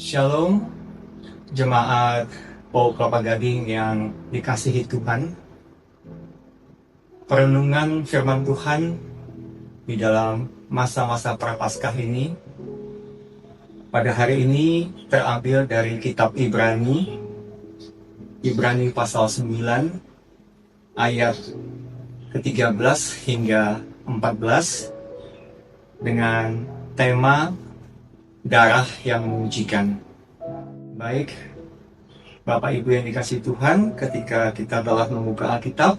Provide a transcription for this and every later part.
Shalom, jemaat Paul Kelapa Gading yang dikasihi Tuhan. Perenungan firman Tuhan di dalam masa-masa Prapaskah ini pada hari ini terambil dari kitab Ibrani pasal 9 ayat ke-13 hingga 14 dengan tema darah yang menyucikan. Baik, Bapak Ibu yang dikasihi Tuhan, ketika kita telah membuka Alkitab,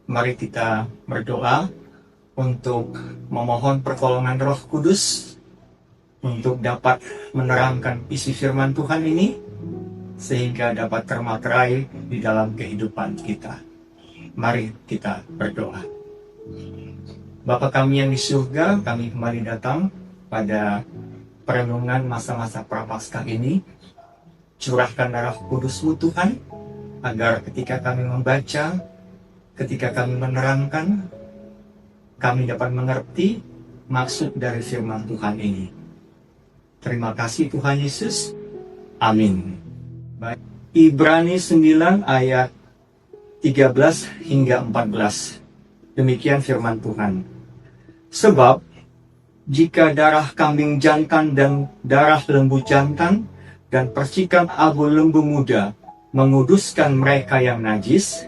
mari kita berdoa untuk memohon pertolongan Roh Kudus untuk dapat menerangkan isi firman Tuhan ini sehingga dapat termaterai di dalam kehidupan kita. Mari kita berdoa. Bapa kami yang di surga, kami kembali datang pada perenungan masa-masa Prapaskah ini. Curahkan darah Kudus-Mu Tuhan, agar ketika kami membaca, ketika kami menerangkan, kami dapat mengerti maksud dari firman Tuhan ini. Terima kasih Tuhan Yesus. Amin. Baik. Ibrani 9 ayat 13 hingga 14. Demikian firman Tuhan. Sebab jika darah kambing jantan dan darah lembu jantan dan percikan abu lembu muda menguduskan mereka yang najis,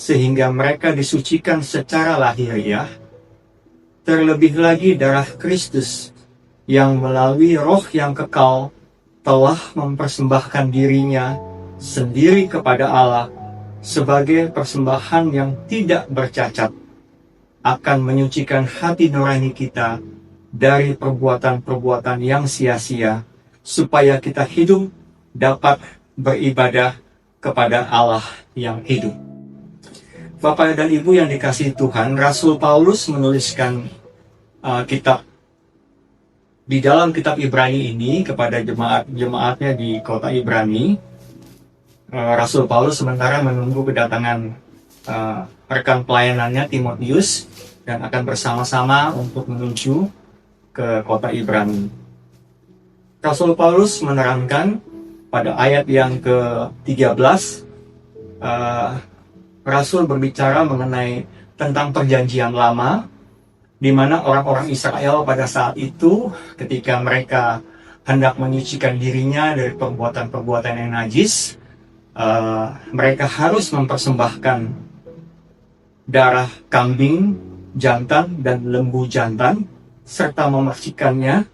sehingga mereka disucikan secara lahiriah, terlebih lagi darah Kristus yang melalui Roh yang kekal telah mempersembahkan dirinya sendiri kepada Allah sebagai persembahan yang tidak bercacat, akan menyucikan hati nurani kita dari perbuatan-perbuatan yang sia-sia, supaya kita hidup dapat beribadah kepada Allah yang hidup. Bapak dan Ibu yang dikasihi Tuhan, Rasul Paulus menuliskan kitab di dalam kitab Ibrani ini kepada jemaat-jemaatnya di kota Ibrani. Rasul Paulus sementara menunggu kedatangan rekan pelayanannya Timotius dan akan bersama-sama untuk menuju ke kota Ibrani. Rasul Paulus menerangkan pada ayat yang ke-13, Rasul berbicara mengenai tentang perjanjian lama, di mana orang-orang Israel pada saat itu ketika mereka hendak menyucikan dirinya dari perbuatan-perbuatan yang najis, mereka harus mempersembahkan darah kambing jantan dan lembu jantan serta memercikannya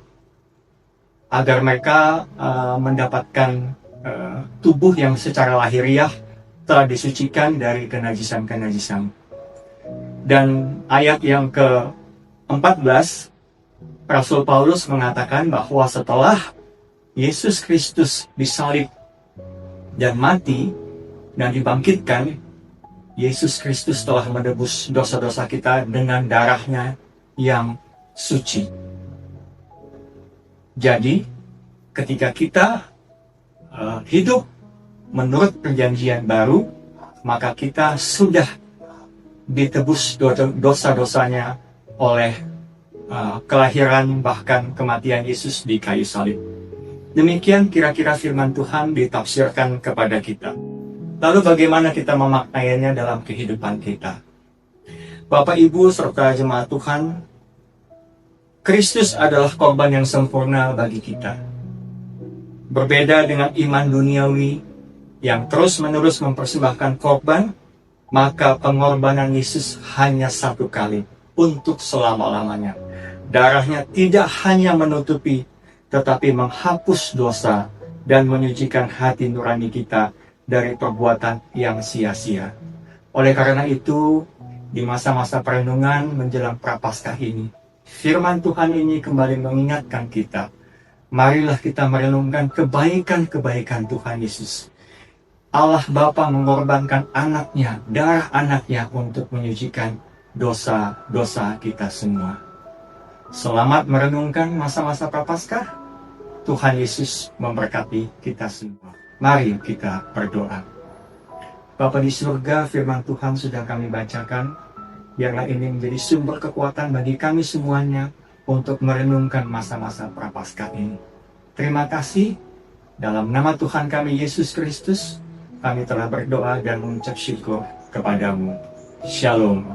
agar mereka mendapatkan tubuh yang secara lahiriah telah disucikan dari kenajisan-kenajisan. Dan ayat yang ke-14, Rasul Paulus mengatakan bahwa setelah Yesus Kristus disalib dan mati dan dibangkitkan, Yesus Kristus telah menebus dosa-dosa kita dengan darahnya yang suci. Jadi, ketika kita hidup menurut perjanjian baru, maka kita sudah ditebus dosa-dosanya oleh kelahiran bahkan kematian Yesus di kayu salib. Demikian kira-kira firman Tuhan ditafsirkan kepada kita. Lalu bagaimana kita memaknainya dalam kehidupan kita? Bapak, Ibu, serta jemaat Tuhan, Kristus adalah korban yang sempurna bagi kita. Berbeda dengan iman duniawi yang terus-menerus mempersembahkan korban, maka pengorbanan Yesus hanya satu kali untuk selama-lamanya. Darahnya tidak hanya menutupi, tetapi menghapus dosa dan menyucikan hati nurani kita dari perbuatan yang sia-sia. Oleh karena itu, di masa-masa perenungan menjelang Prapaskah ini, firman Tuhan ini kembali mengingatkan kita, marilah kita merenungkan kebaikan-kebaikan Tuhan Yesus. Allah Bapa mengorbankan anaknya, darah anaknya untuk menyucikan dosa-dosa kita semua. Selamat merenungkan masa-masa Prapaskah. Tuhan Yesus memberkati kita semua. Mari kita berdoa. Bapa di surga, firman Tuhan sudah kami bacakan. Biarlah ini menjadi sumber kekuatan bagi kami semuanya untuk merenungkan masa-masa Prapaskah ini. Terima kasih Dalam nama Tuhan kami Yesus Kristus, kami telah berdoa dan mengucap syukur kepadamu. Shalom.